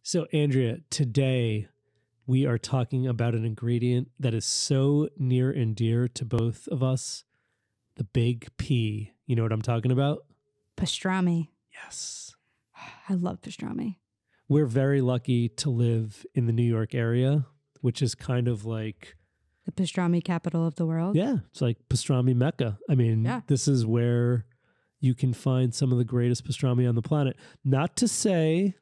So, Andrea, today we are talking about an ingredient that is so near and dear to both of us, the big P. You know what I'm talking about? Pastrami. Yes. I love pastrami. We're very lucky to live in the New York area, which is kind of like... The pastrami capital of the world. Yeah, it's like pastrami Mecca. I mean, This is where you can find some of the greatest pastrami on the planet. Not to say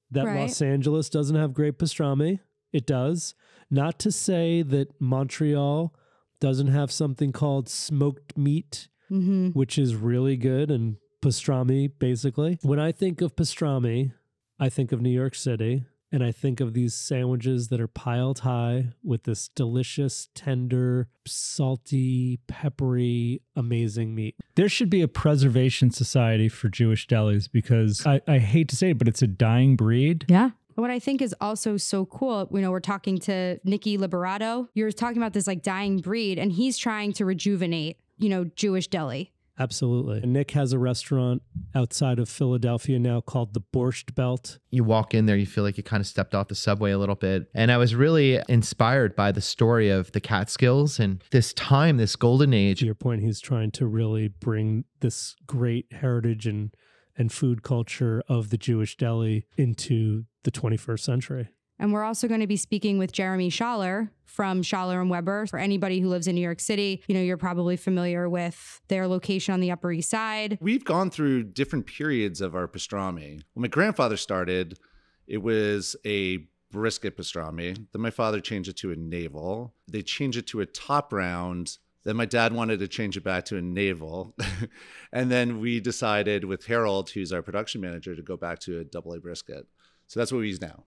that Los Angeles doesn't have great pastrami. It does. Not to say that Montreal doesn't have something called smoked meat, which is really good, and pastrami, basically. When I think of pastrami, I think of New York City, and I think of these sandwiches that are piled high with this delicious, tender, salty, peppery, amazing meat. There should be a preservation society for Jewish delis because I hate to say it, but it's a dying breed. Yeah. What I think is also so cool, we're talking to Nicky Liberato. You're talking about this like dying breed, and he's trying to rejuvenate, Jewish deli. Absolutely. And Nick has a restaurant outside of Philadelphia now called the Borscht Belt. You walk in there, you feel like you kind of stepped off the subway a little bit. And I was really inspired by the story of the Catskills and this time, this golden age. To your point, he's trying to really bring this great heritage and food culture of the Jewish deli into the 21st century. And we're also going to be speaking with Jeremy Schaller from Schaller Weber. For anybody who lives in New York City, you're probably familiar with their location on the Upper East Side. We've gone through different periods of our pastrami. When my grandfather started, it was a brisket pastrami. Then my father changed it to a navel. They changed it to a top round. Then my dad wanted to change it back to a navel. And then we decided with Harold, who's our production manager, to go back to a double A brisket. So that's what we use now.